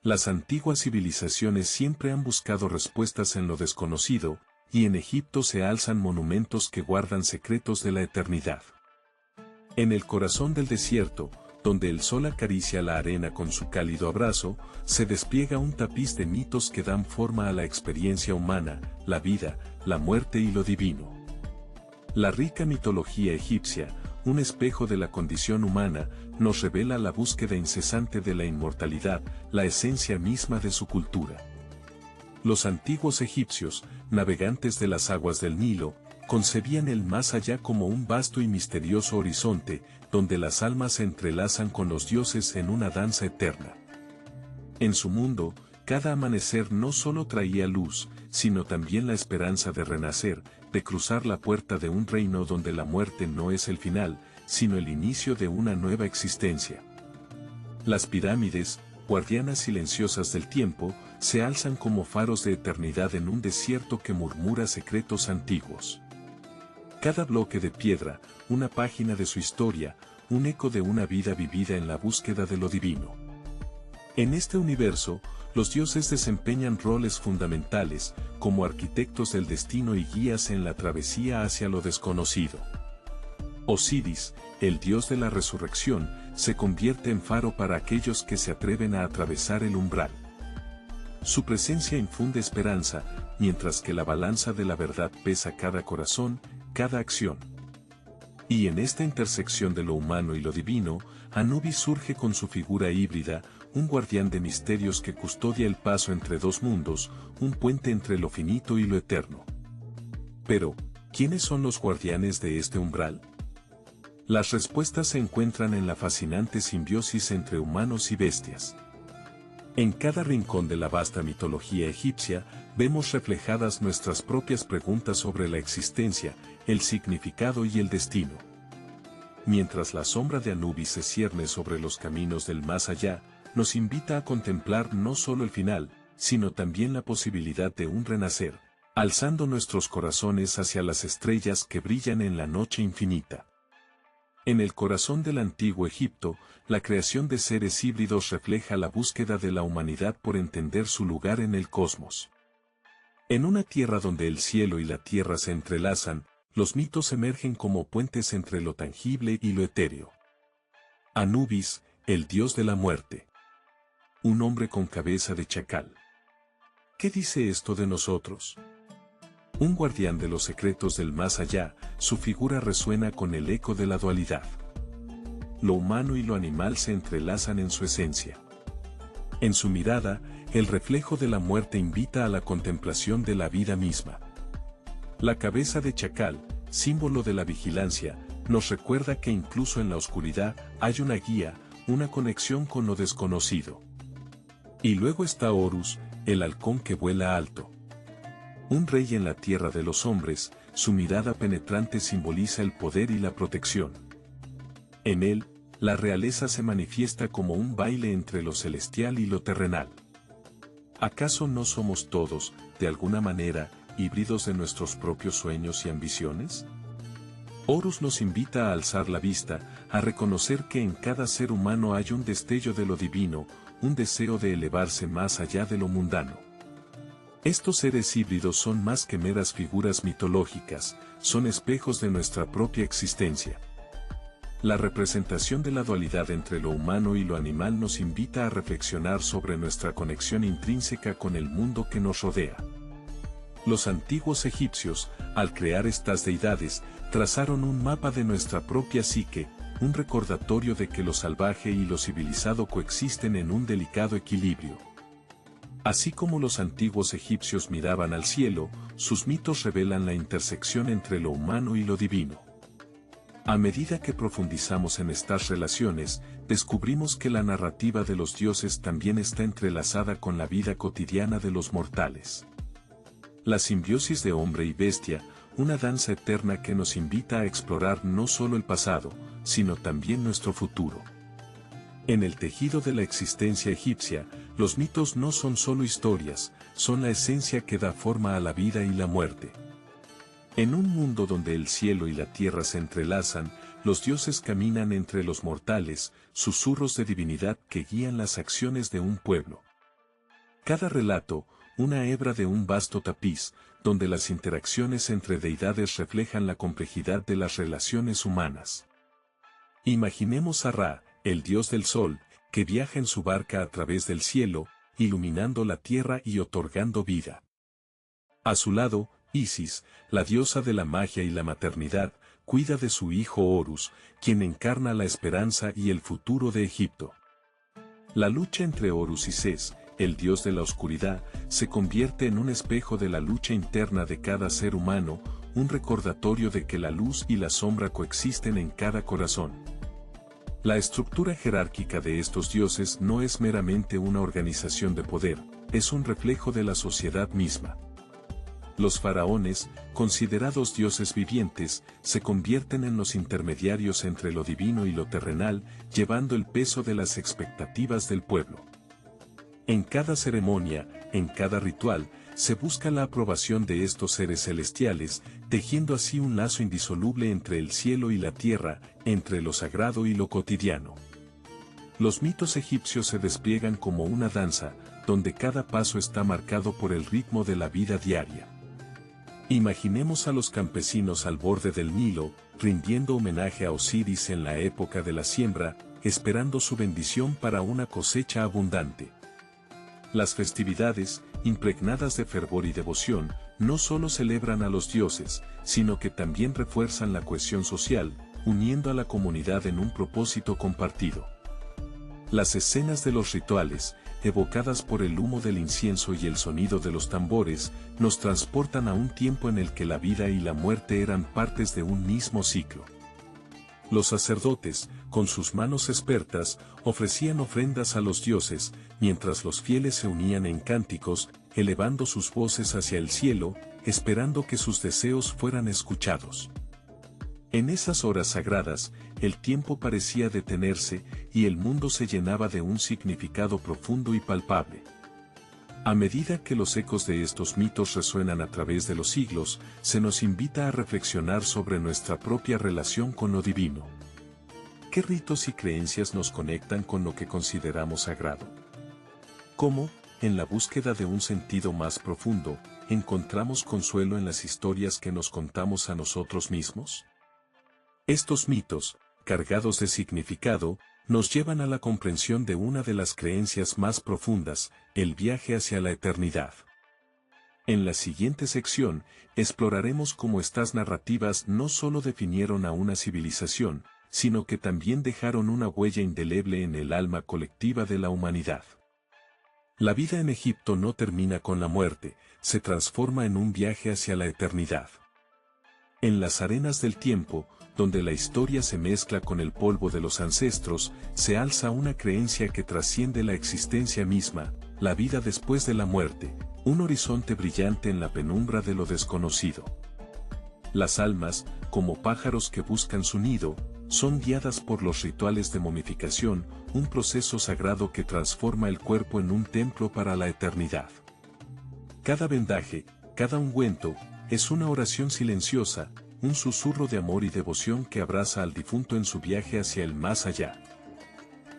Las antiguas civilizaciones siempre han buscado respuestas en lo desconocido, y en Egipto se alzan monumentos que guardan secretos de la eternidad. En el corazón del desierto, donde el sol acaricia la arena con su cálido abrazo, se despliega un tapiz de mitos que dan forma a la experiencia humana, la vida, la muerte y lo divino. La rica mitología egipcia, un espejo de la condición humana, nos revela la búsqueda incesante de la inmortalidad, la esencia misma de su cultura. Los antiguos egipcios, navegantes de las aguas del Nilo, concebían el más allá como un vasto y misterioso horizonte, donde las almas se entrelazan con los dioses en una danza eterna. En su mundo, cada amanecer no solo traía luz, sino también la esperanza de renacer, de cruzar la puerta de un reino donde la muerte no es el final, sino el inicio de una nueva existencia. Las pirámides, guardianas silenciosas del tiempo, se alzan como faros de eternidad en un desierto que murmura secretos antiguos. Cada bloque de piedra, una página de su historia, un eco de una vida vivida en la búsqueda de lo divino. En este universo, los dioses desempeñan roles fundamentales, como arquitectos del destino y guías en la travesía hacia lo desconocido. Osiris, el dios de la resurrección, se convierte en faro para aquellos que se atreven a atravesar el umbral. Su presencia infunde esperanza, mientras que la balanza de la verdad pesa cada corazón, cada acción. Y en esta intersección de lo humano y lo divino, Anubis surge con su figura híbrida, un guardián de misterios que custodia el paso entre dos mundos, un puente entre lo finito y lo eterno. Pero, ¿quiénes son los guardianes de este umbral? Las respuestas se encuentran en la fascinante simbiosis entre humanos y bestias. En cada rincón de la vasta mitología egipcia, vemos reflejadas nuestras propias preguntas sobre la existencia, el significado y el destino. Mientras la sombra de Anubis se cierne sobre los caminos del más allá, nos invita a contemplar no solo el final, sino también la posibilidad de un renacer, alzando nuestros corazones hacia las estrellas que brillan en la noche infinita. En el corazón del antiguo Egipto, la creación de seres híbridos refleja la búsqueda de la humanidad por entender su lugar en el cosmos. En una tierra donde el cielo y la tierra se entrelazan, los mitos emergen como puentes entre lo tangible y lo etéreo. Anubis, el dios de la muerte. Un hombre con cabeza de chacal. ¿Qué dice esto de nosotros? Un guardián de los secretos del más allá, su figura resuena con el eco de la dualidad. Lo humano y lo animal se entrelazan en su esencia. En su mirada, el reflejo de la muerte invita a la contemplación de la vida misma. La cabeza de chacal, símbolo de la vigilancia, nos recuerda que incluso en la oscuridad hay una guía, una conexión con lo desconocido. Y luego está Horus, el halcón que vuela alto. Un rey en la tierra de los hombres, su mirada penetrante simboliza el poder y la protección. En él, la realeza se manifiesta como un baile entre lo celestial y lo terrenal. ¿Acaso no somos todos, de alguna manera, híbridos de nuestros propios sueños y ambiciones? Horus nos invita a alzar la vista, a reconocer que en cada ser humano hay un destello de lo divino, un deseo de elevarse más allá de lo mundano. Estos seres híbridos son más que meras figuras mitológicas, son espejos de nuestra propia existencia. La representación de la dualidad entre lo humano y lo animal nos invita a reflexionar sobre nuestra conexión intrínseca con el mundo que nos rodea. Los antiguos egipcios, al crear estas deidades, trazaron un mapa de nuestra propia psique, un recordatorio de que lo salvaje y lo civilizado coexisten en un delicado equilibrio. Así como los antiguos egipcios miraban al cielo, sus mitos revelan la intersección entre lo humano y lo divino. A medida que profundizamos en estas relaciones, descubrimos que la narrativa de los dioses también está entrelazada con la vida cotidiana de los mortales. La simbiosis de hombre y bestia, una danza eterna que nos invita a explorar no solo el pasado, sino también nuestro futuro. En el tejido de la existencia egipcia, los mitos no son solo historias, son la esencia que da forma a la vida y la muerte. En un mundo donde el cielo y la tierra se entrelazan, los dioses caminan entre los mortales, susurros de divinidad que guían las acciones de un pueblo. Cada relato, una hebra de un vasto tapiz, donde las interacciones entre deidades reflejan la complejidad de las relaciones humanas. Imaginemos a Ra, el dios del sol, que viaja en su barca a través del cielo, iluminando la tierra y otorgando vida. A su lado, Isis, la diosa de la magia y la maternidad, cuida de su hijo Horus, quien encarna la esperanza y el futuro de Egipto. La lucha entre Horus y Ses, el dios de la oscuridad, se convierte en un espejo de la lucha interna de cada ser humano, un recordatorio de que la luz y la sombra coexisten en cada corazón. La estructura jerárquica de estos dioses no es meramente una organización de poder, es un reflejo de la sociedad misma. Los faraones, considerados dioses vivientes, se convierten en los intermediarios entre lo divino y lo terrenal, llevando el peso de las expectativas del pueblo. En cada ceremonia, en cada ritual, se busca la aprobación de estos seres celestiales, tejiendo así un lazo indisoluble entre el cielo y la tierra, entre lo sagrado y lo cotidiano. Los mitos egipcios se despliegan como una danza, donde cada paso está marcado por el ritmo de la vida diaria. Imaginemos a los campesinos al borde del Nilo, rindiendo homenaje a Osiris en la época de la siembra, esperando su bendición para una cosecha abundante. Las festividades, impregnadas de fervor y devoción, no solo celebran a los dioses, sino que también refuerzan la cohesión social, uniendo a la comunidad en un propósito compartido. Las escenas de los rituales, evocadas por el humo del incienso y el sonido de los tambores, nos transportan a un tiempo en el que la vida y la muerte eran partes de un mismo ciclo. Los sacerdotes, con sus manos expertas, ofrecían ofrendas a los dioses, mientras los fieles se unían en cánticos, elevando sus voces hacia el cielo, esperando que sus deseos fueran escuchados. En esas horas sagradas, el tiempo parecía detenerse y el mundo se llenaba de un significado profundo y palpable. A medida que los ecos de estos mitos resuenan a través de los siglos, se nos invita a reflexionar sobre nuestra propia relación con lo divino. ¿Qué ritos y creencias nos conectan con lo que consideramos sagrado? ¿Cómo, en la búsqueda de un sentido más profundo, encontramos consuelo en las historias que nos contamos a nosotros mismos? Estos mitos, cargados de significado, nos llevan a la comprensión de una de las creencias más profundas, el viaje hacia la eternidad. En la siguiente sección, exploraremos cómo estas narrativas no solo definieron a una civilización, sino que también dejaron una huella indeleble en el alma colectiva de la humanidad. La vida en Egipto no termina con la muerte, se transforma en un viaje hacia la eternidad. En las arenas del tiempo, donde la historia se mezcla con el polvo de los ancestros, se alza una creencia que trasciende la existencia misma, la vida después de la muerte, un horizonte brillante en la penumbra de lo desconocido. Las almas, como pájaros que buscan su nido, son guiadas por los rituales de momificación, un proceso sagrado que transforma el cuerpo en un templo para la eternidad. Cada vendaje, cada ungüento, es una oración silenciosa, un susurro de amor y devoción que abraza al difunto en su viaje hacia el más allá.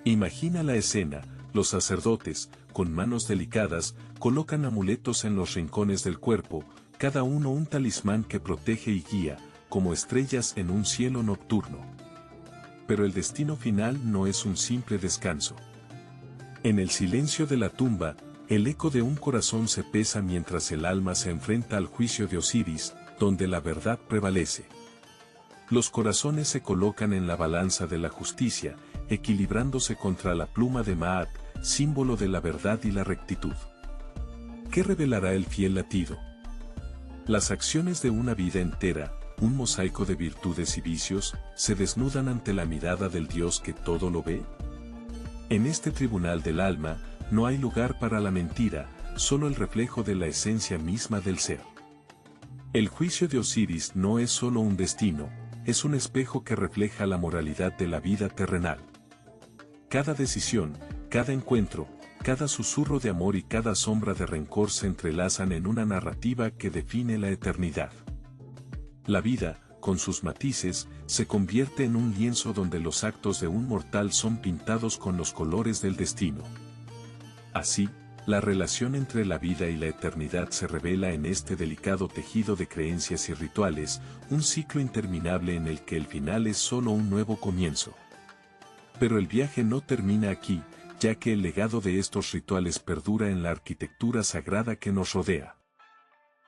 Imagina la escena, los sacerdotes, con manos delicadas, colocan amuletos en los rincones del cuerpo, cada uno un talismán que protege y guía, como estrellas en un cielo nocturno. Pero el destino final no es un simple descanso. En el silencio de la tumba, el eco de un corazón se pesa mientras el alma se enfrenta al juicio de Osiris, donde la verdad prevalece. Los corazones se colocan en la balanza de la justicia, equilibrándose contra la pluma de Maat, símbolo de la verdad y la rectitud. ¿Qué revelará el fiel latido? Las acciones de una vida entera, un mosaico de virtudes y vicios, se desnudan ante la mirada del Dios que todo lo ve. En este tribunal del alma, no hay lugar para la mentira, solo el reflejo de la esencia misma del ser. El juicio de Osiris no es solo un destino, es un espejo que refleja la moralidad de la vida terrenal. Cada decisión, cada encuentro, cada susurro de amor y cada sombra de rencor se entrelazan en una narrativa que define la eternidad. La vida, con sus matices, se convierte en un lienzo donde los actos de un mortal son pintados con los colores del destino. Así, la relación entre la vida y la eternidad se revela en este delicado tejido de creencias y rituales, un ciclo interminable en el que el final es solo un nuevo comienzo. Pero el viaje no termina aquí, ya que el legado de estos rituales perdura en la arquitectura sagrada que nos rodea.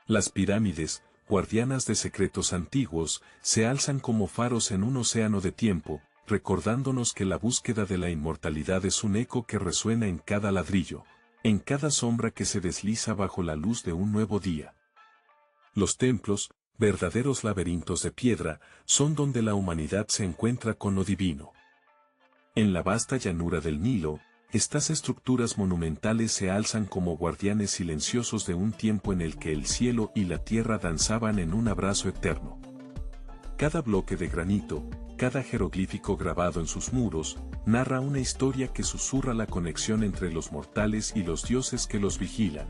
Las pirámides, guardianas de secretos antiguos, se alzan como faros en un océano de tiempo, recordándonos que la búsqueda de la inmortalidad es un eco que resuena en cada ladrillo, en cada sombra que se desliza bajo la luz de un nuevo día. Los templos, verdaderos laberintos de piedra, son donde la humanidad se encuentra con lo divino. En la vasta llanura del Nilo, estas estructuras monumentales se alzan como guardianes silenciosos de un tiempo en el que el cielo y la tierra danzaban en un abrazo eterno. Cada bloque de granito, cada jeroglífico grabado en sus muros, narra una historia que susurra la conexión entre los mortales y los dioses que los vigilan.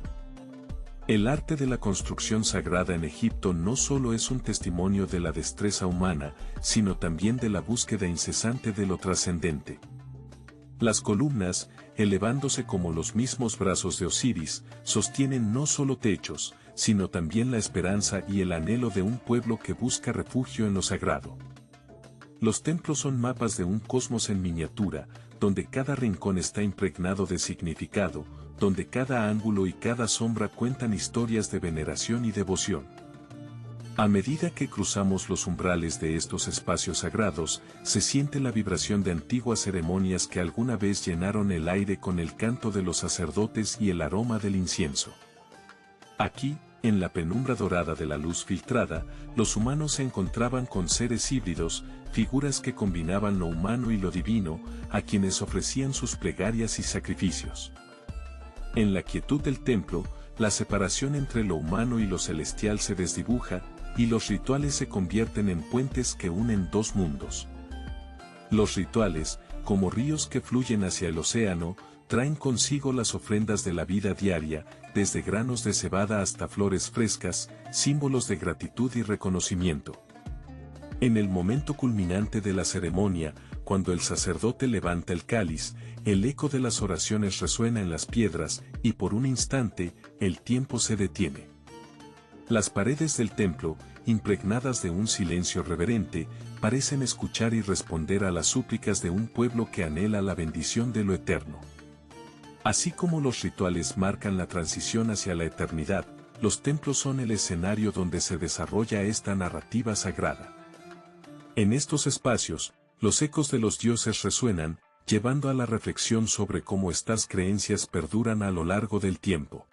El arte de la construcción sagrada en Egipto no solo es un testimonio de la destreza humana, sino también de la búsqueda incesante de lo trascendente. Las columnas, elevándose como los mismos brazos de Osiris, sostienen no solo techos, sino también la esperanza y el anhelo de un pueblo que busca refugio en lo sagrado. Los templos son mapas de un cosmos en miniatura, donde cada rincón está impregnado de significado, donde cada ángulo y cada sombra cuentan historias de veneración y devoción. A medida que cruzamos los umbrales de estos espacios sagrados, se siente la vibración de antiguas ceremonias que alguna vez llenaron el aire con el canto de los sacerdotes y el aroma del incienso. Aquí, en la penumbra dorada de la luz filtrada, los humanos se encontraban con seres híbridos, figuras que combinaban lo humano y lo divino, a quienes ofrecían sus plegarias y sacrificios. En la quietud del templo, la separación entre lo humano y lo celestial se desdibuja, y los rituales se convierten en puentes que unen dos mundos. Los rituales, como ríos que fluyen hacia el océano, traen consigo las ofrendas de la vida diaria, desde granos de cebada hasta flores frescas, símbolos de gratitud y reconocimiento. En el momento culminante de la ceremonia, cuando el sacerdote levanta el cáliz, el eco de las oraciones resuena en las piedras, y por un instante, el tiempo se detiene. Las paredes del templo, impregnadas de un silencio reverente, parecen escuchar y responder a las súplicas de un pueblo que anhela la bendición de lo eterno. Así como los rituales marcan la transición hacia la eternidad, los templos son el escenario donde se desarrolla esta narrativa sagrada. En estos espacios, los ecos de los dioses resuenan, llevando a la reflexión sobre cómo estas creencias perduran a lo largo del tiempo.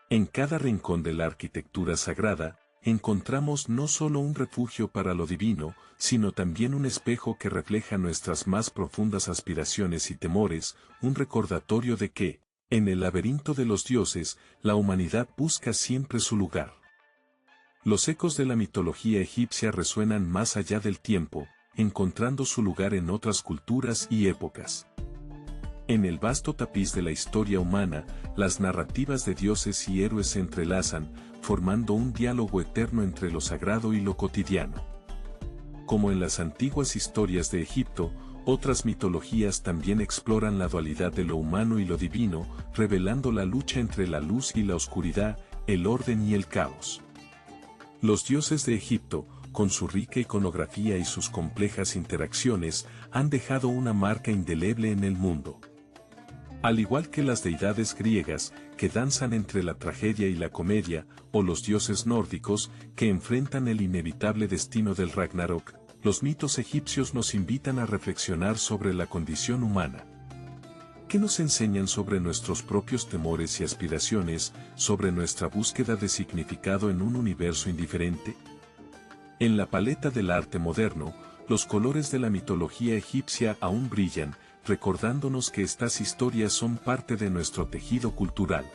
En cada rincón de la arquitectura sagrada, encontramos no solo un refugio para lo divino, sino también un espejo que refleja nuestras más profundas aspiraciones y temores, un recordatorio de que, en el laberinto de los dioses, la humanidad busca siempre su lugar. Los ecos de la mitología egipcia resuenan más allá del tiempo, encontrando su lugar en otras culturas y épocas. En el vasto tapiz de la historia humana, las narrativas de dioses y héroes se entrelazan, formando un diálogo eterno entre lo sagrado y lo cotidiano. Como en las antiguas historias de Egipto, otras mitologías también exploran la dualidad de lo humano y lo divino, revelando la lucha entre la luz y la oscuridad, el orden y el caos. Los dioses de Egipto, con su rica iconografía y sus complejas interacciones, han dejado una marca indeleble en el mundo. Al igual que las deidades griegas, que danzan entre la tragedia y la comedia, o los dioses nórdicos, que enfrentan el inevitable destino del Ragnarok, los mitos egipcios nos invitan a reflexionar sobre la condición humana. ¿Qué nos enseñan sobre nuestros propios temores y aspiraciones, sobre nuestra búsqueda de significado en un universo indiferente? En la paleta del arte moderno, los colores de la mitología egipcia aún brillan, recordándonos que estas historias son parte de nuestro tejido cultural.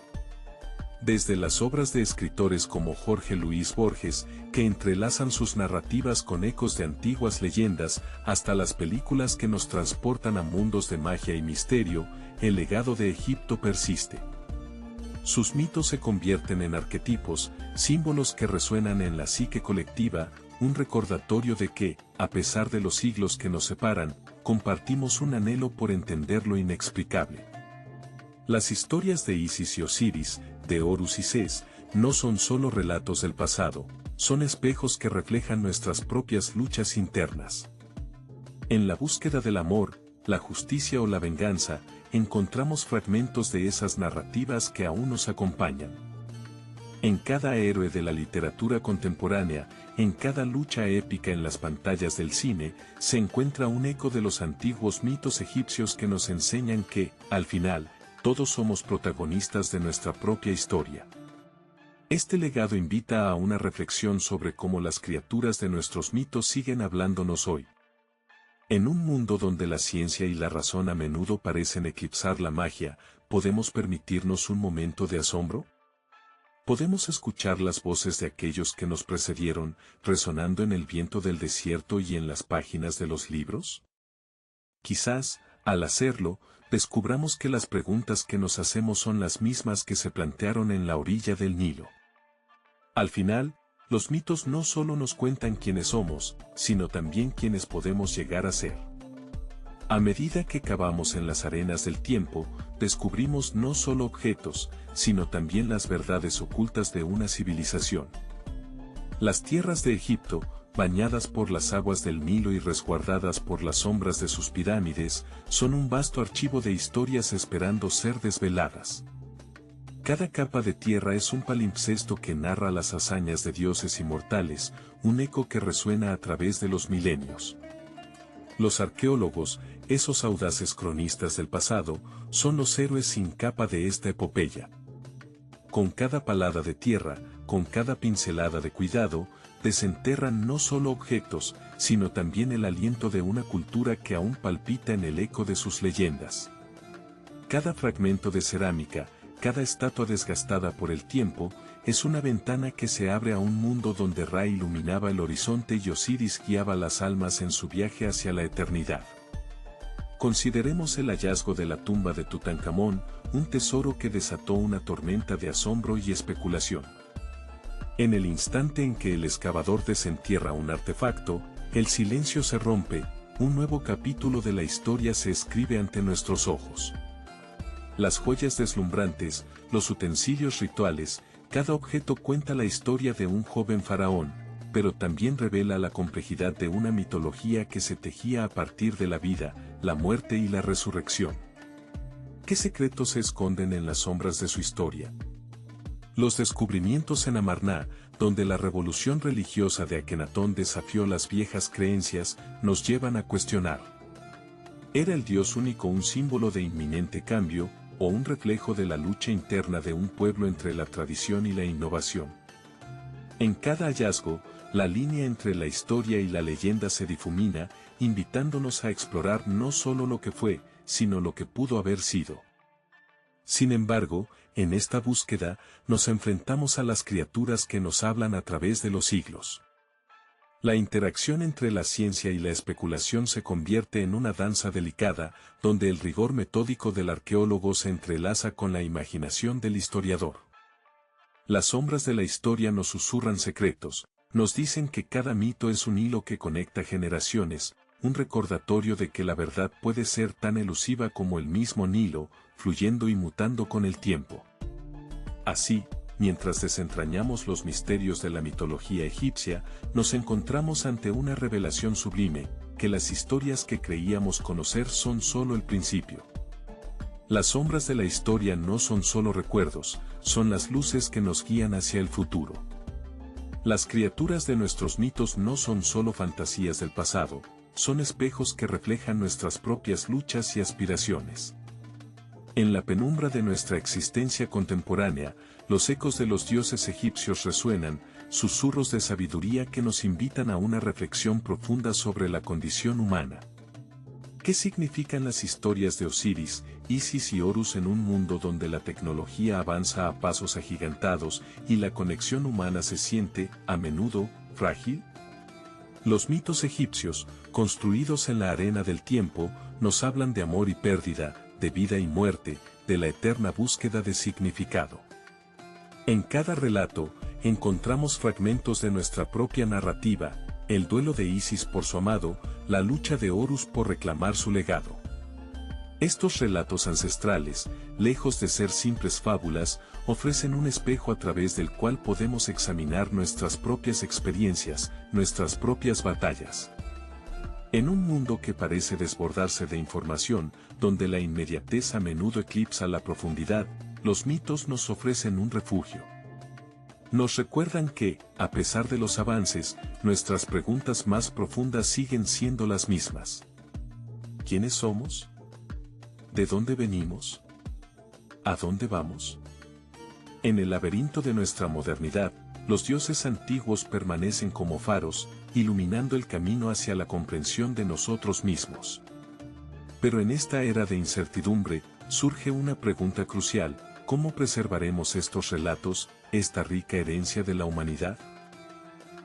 Desde las obras de escritores como Jorge Luis Borges, que entrelazan sus narrativas con ecos de antiguas leyendas, hasta las películas que nos transportan a mundos de magia y misterio, el legado de Egipto persiste. Sus mitos se convierten en arquetipos, símbolos que resuenan en la psique colectiva, un recordatorio de que, a pesar de los siglos que nos separan, compartimos un anhelo por entender lo inexplicable. Las historias de Isis y Osiris, de Horus y Ses, no son solo relatos del pasado, son espejos que reflejan nuestras propias luchas internas. En la búsqueda del amor, la justicia o la venganza, encontramos fragmentos de esas narrativas que aún nos acompañan. En cada héroe de la literatura contemporánea, en cada lucha épica en las pantallas del cine, se encuentra un eco de los antiguos mitos egipcios que nos enseñan que, al final, todos somos protagonistas de nuestra propia historia. Este legado invita a una reflexión sobre cómo las criaturas de nuestros mitos siguen hablándonos hoy. En un mundo donde la ciencia y la razón a menudo parecen eclipsar la magia, ¿podemos permitirnos un momento de asombro? ¿Podemos escuchar las voces de aquellos que nos precedieron, resonando en el viento del desierto y en las páginas de los libros? Quizás, al hacerlo, descubramos que las preguntas que nos hacemos son las mismas que se plantearon en la orilla del Nilo. Al final, los mitos no solo nos cuentan quiénes somos, sino también quiénes podemos llegar a ser. A medida que cavamos en las arenas del tiempo, descubrimos no solo objetos, sino también las verdades ocultas de una civilización. Las tierras de Egipto, bañadas por las aguas del Nilo y resguardadas por las sombras de sus pirámides, son un vasto archivo de historias esperando ser desveladas. Cada capa de tierra es un palimpsesto que narra las hazañas de dioses inmortales, un eco que resuena a través de los milenios. Los arqueólogos, esos audaces cronistas del pasado, son los héroes sin capa de esta epopeya. Con cada palada de tierra, con cada pincelada de cuidado, desenterran no solo objetos, sino también el aliento de una cultura que aún palpita en el eco de sus leyendas. Cada fragmento de cerámica, cada estatua desgastada por el tiempo, es una ventana que se abre a un mundo donde Ra iluminaba el horizonte y Osiris guiaba las almas en su viaje hacia la eternidad. Consideremos el hallazgo de la tumba de Tutankamón, un tesoro que desató una tormenta de asombro y especulación. En el instante en que el excavador desentierra un artefacto, el silencio se rompe, un nuevo capítulo de la historia se escribe ante nuestros ojos. Las joyas deslumbrantes, los utensilios rituales, cada objeto cuenta la historia de un joven faraón, pero también revela la complejidad de una mitología que se tejía a partir de la vida, la muerte y la resurrección. ¿Qué secretos se esconden en las sombras de su historia? Los descubrimientos en Amarná, donde la revolución religiosa de Akenatón desafió las viejas creencias, nos llevan a cuestionar. ¿Era el Dios único un símbolo de inminente cambio, o un reflejo de la lucha interna de un pueblo entre la tradición y la innovación? En cada hallazgo, la línea entre la historia y la leyenda se difumina, invitándonos a explorar no solo lo que fue, sino lo que pudo haber sido. Sin embargo, en esta búsqueda, nos enfrentamos a las criaturas que nos hablan a través de los siglos. La interacción entre la ciencia y la especulación se convierte en una danza delicada, donde el rigor metódico del arqueólogo se entrelaza con la imaginación del historiador. Las sombras de la historia nos susurran secretos, nos dicen que cada mito es un hilo que conecta generaciones, un recordatorio de que la verdad puede ser tan elusiva como el mismo Nilo, fluyendo y mutando con el tiempo. Así, mientras desentrañamos los misterios de la mitología egipcia, nos encontramos ante una revelación sublime, que las historias que creíamos conocer son solo el principio. Las sombras de la historia no son solo recuerdos, son las luces que nos guían hacia el futuro. Las criaturas de nuestros mitos no son solo fantasías del pasado, son espejos que reflejan nuestras propias luchas y aspiraciones. En la penumbra de nuestra existencia contemporánea, los ecos de los dioses egipcios resuenan, susurros de sabiduría que nos invitan a una reflexión profunda sobre la condición humana. ¿Qué significan las historias de Osiris, Isis y Horus en un mundo donde la tecnología avanza a pasos agigantados y la conexión humana se siente, a menudo, frágil? Los mitos egipcios, construidos en la arena del tiempo, nos hablan de amor y pérdida, de vida y muerte, de la eterna búsqueda de significado. En cada relato, encontramos fragmentos de nuestra propia narrativa, el duelo de Isis por su amado, la lucha de Horus por reclamar su legado. Estos relatos ancestrales, lejos de ser simples fábulas, ofrecen un espejo a través del cual podemos examinar nuestras propias experiencias, nuestras propias batallas. En un mundo que parece desbordarse de información, donde la inmediatez a menudo eclipsa la profundidad, los mitos nos ofrecen un refugio. Nos recuerdan que, a pesar de los avances, nuestras preguntas más profundas siguen siendo las mismas. ¿Quiénes somos? ¿De dónde venimos? ¿A dónde vamos? En el laberinto de nuestra modernidad, los dioses antiguos permanecen como faros, iluminando el camino hacia la comprensión de nosotros mismos. Pero en esta era de incertidumbre, surge una pregunta crucial: ¿cómo preservaremos estos relatos, esta rica herencia de la humanidad?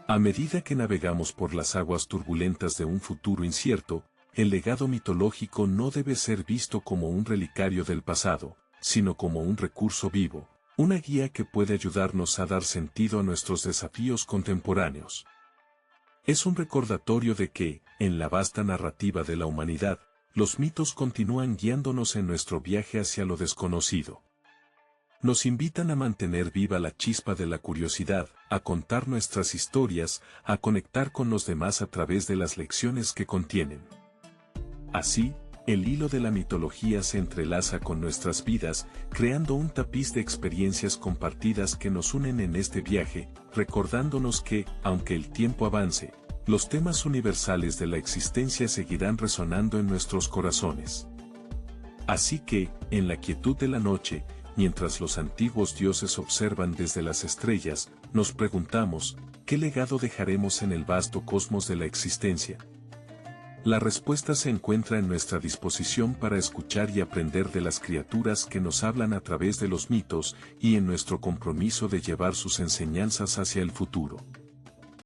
A medida que navegamos por las aguas turbulentas de un futuro incierto, el legado mitológico no debe ser visto como un relicario del pasado, sino como un recurso vivo, una guía que puede ayudarnos a dar sentido a nuestros desafíos contemporáneos. Es un recordatorio de que, en la vasta narrativa de la humanidad, los mitos continúan guiándonos en nuestro viaje hacia lo desconocido. Nos invitan a mantener viva la chispa de la curiosidad, a contar nuestras historias, a conectar con los demás a través de las lecciones que contienen. Así, el hilo de la mitología se entrelaza con nuestras vidas, creando un tapiz de experiencias compartidas que nos unen en este viaje, recordándonos que, aunque el tiempo avance, los temas universales de la existencia seguirán resonando en nuestros corazones. Así que, en la quietud de la noche, mientras los antiguos dioses observan desde las estrellas, nos preguntamos, ¿qué legado dejaremos en el vasto cosmos de la existencia? La respuesta se encuentra en nuestra disposición para escuchar y aprender de las criaturas que nos hablan a través de los mitos, y en nuestro compromiso de llevar sus enseñanzas hacia el futuro.